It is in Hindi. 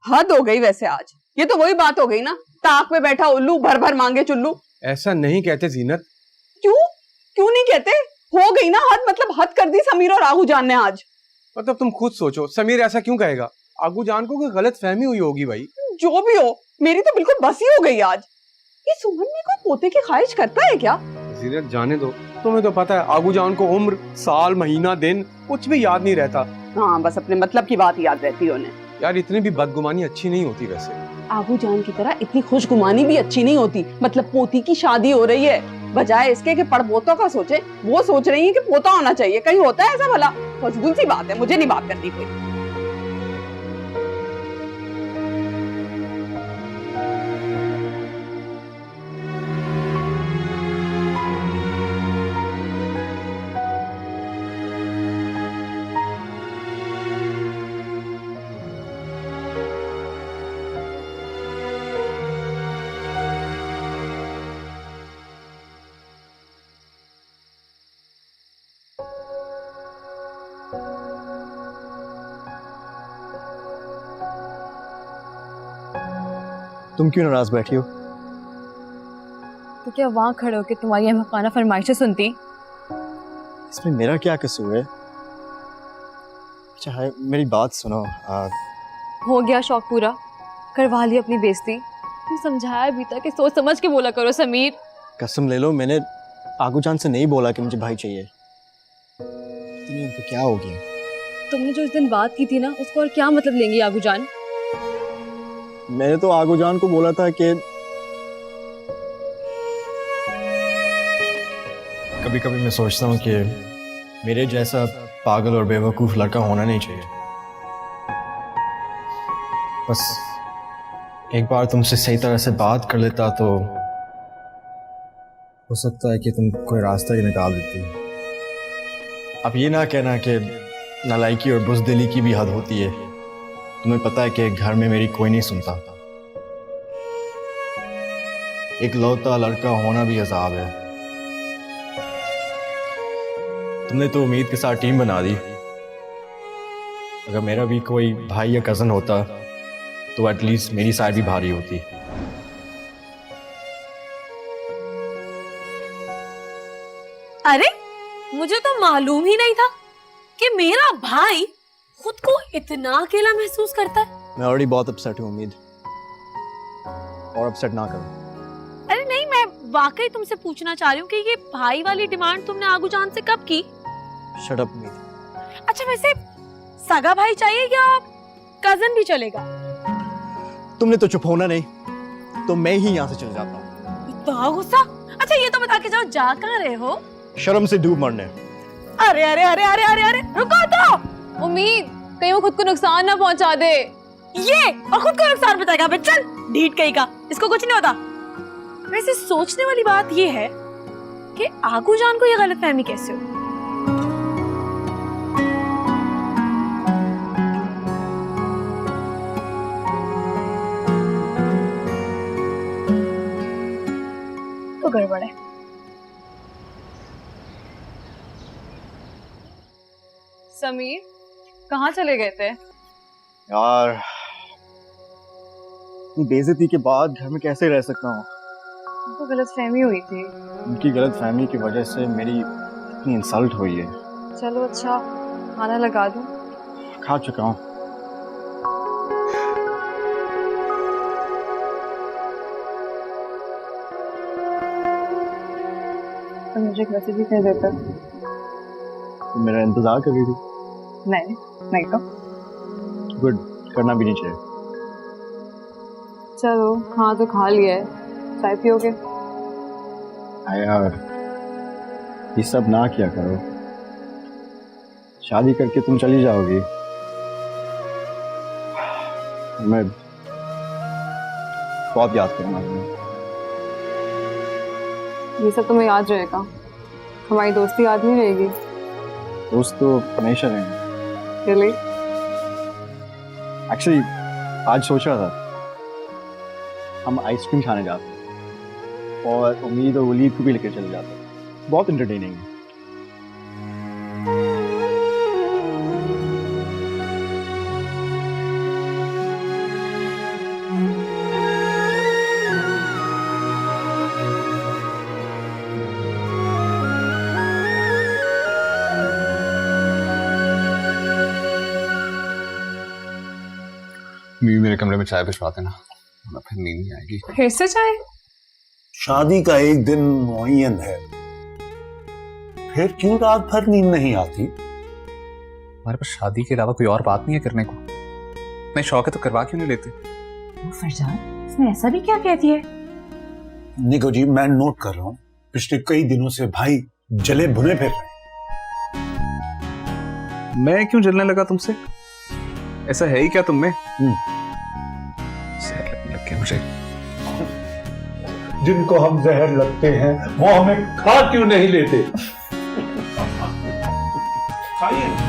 हद हो गई वैसे आज। ये तो वही बात हो गई ना, ताक पे बैठा उल्लू भर भर मांगे चुल्लू। ऐसा नहीं कहते जीनत। क्यों क्यों नहीं कहते? हो गई ना हद, मतलब हद कर दी समीर और आगू जान ने आज। मतलब तुम खुद सोचो, समीर ऐसा क्यों कहेगा? आगू जान को कोई गलत फहमी हुई होगी भाई। जो भी हो, मेरी तो बिल्कुल बस ही हो गई आज। ये सुमन में कोई पोते की ख्वाहिश करता है क्या? जीनत जाने दो, तुम्हें तो पता है आगू जान को उम्र, साल, महीना, दिन कुछ भी याद नहीं रहता। हाँ, बस अपने मतलब की बात याद रहती है उन्हें। यार इतनी भी बदगुमानी अच्छी नहीं होती वैसे। आगू जान की तरह इतनी खुशगुमानी भी अच्छी नहीं होती। मतलब पोती की शादी हो रही है, बजाय इसके कि पड़पोतों का सोचे, वो सोच रही है कि पोता होना चाहिए। कहीं होता है ऐसा भला? फजूल सी बात है, मुझे नहीं बात करनी कोई। तुम क्यों नाराज बैठी हो? तो क्या वहां खड़े होकर तुम्हारी अहमकाना फरमाइशें सुनती? इसमें मेरा क्या कसूर है? चाहे मेरी बात सुनो। हो गया शौक पूरा, करवा ली अपनी बेइज्जती। तुम समझाया भी था कि सोच समझ के बोला करो समीर। कसम ले लो, मैंने आगू जान से नहीं बोला कि मुझे भाई चाहिए। तुम्हें उनको क्या हो गया? तुमने जो उस दिन बात की थी ना, उसको और क्या मतलब लेंगी आगू जान? मैंने तो आगू जान को बोला था कि कभी कभी मैं सोचता हूँ कि मेरे जैसा पागल और बेवकूफ लड़का होना नहीं चाहिए। बस एक बार तुमसे सही तरह से बात कर लेता तो हो सकता है कि तुम कोई रास्ता ही निकाल देती। अब ये ना कहना कि नालायकी और बुज़दिली की भी हद होती है। तुम्हें पता है कि घर में मेरी कोई नहीं सुनता। एक लौता लड़का होना भी अजाब है। तुमने तो उम्मीद के साथ टीम बना दी। अगर मेरा भी कोई भाई या कजन होता तो एटलीस्ट मेरी साइड भी भारी होती। अरे मुझे तो मालूम ही नहीं था कि मेरा भाई खुद को इतना अकेला महसूस करता है। मैं ऑलरेडी बहुत अपसेट हूँ उम्मीद, और अपसेट ना करो। अरे नहीं, मैं वाकई तुमसे पूछना चाह रही हूँ कि ये भाई वाली डिमांड तुमने आगू जान से कब की? शट अप उम्मीद। अच्छा वैसे सगा भाई चाहिए या कजन भी चलेगा? तुमने तो चुप होना नहीं, तो मैं ही यहाँ से चले जाता हूँ। इतना गुस्सा? अच्छा ये तो बता के जाओ, जा कहाँ रहे हो? शर्म से डूब मरने। अरे अरे अरे अरे अरे अरे रुको तो। उम्मीद, कहीं वो खुद को नुकसान ना पहुंचा दे। ये और खुद को नुकसान बताएगा? चल ढीठ कहीं का, इसको कुछ नहीं होता। वैसे सोचने वाली बात ये है कि आगू जान को ये गलतफहमी कैसे हो? तो गड़बड़ है। समीर, कहाँ चले गए थे? यार बेइज्जती के बाद घर में कैसे रह सकता हूँ? उनको गलतफहमी हुई थी। उनकी गलतफहमी की वजह से मेरी इतनी इंसल्ट हुई है। चलो अच्छा, खाना लगा दूं? खा चुका हूँ। तो मुझे एक मैसेज ही कर देता। तो मेरा इंतजार कर रही थी। नहीं नहीं तो गुड, करना भी नहीं चाहिए। चलो हाँ तो खा लिया है, चाय पियोगे? यार ये सब ना किया करो। शादी करके तुम चली जाओगी, मैं बहुत याद करूंगा तुम्हें। ये सब तुम्हें याद रहेगा, हमारी दोस्ती याद नहीं रहेगी। दोस्त तो हमेशा रहेंगे। Really? एक्चुअली आज सोच रहा था हम आइसक्रीम खाने जाते और उम्मीद और वलीद को भी लेकर चले जाते। बहुत इंटरटेनिंग है। मम्मी मेरे कमरे में चाय भिजवा देना, वरना फिर नींद नहीं आएगी। फिर से चाय? शादी का एक दिन मुअय्यन है, फिर क्यों रात भर नींद नहीं आती? हमारे पास शादी के अलावा कोई और बात नहीं है करने को। नहीं शौक है तो करवा क्यों नहीं लेते? फरजान, इसने ऐसा भी क्या कह दिया है? निको जी, मैं नोट कर रहा हूँ, पिछले कई दिनों से भाई जले भुने फिर रहे हैं। मैं क्यों जलने लगा तुमसे? ऐसा है ही क्या तुम में? जहर लगने लग गया मुझे। जिनको हम जहर लगते हैं वो हमें खा क्यों नहीं लेते? खाइए।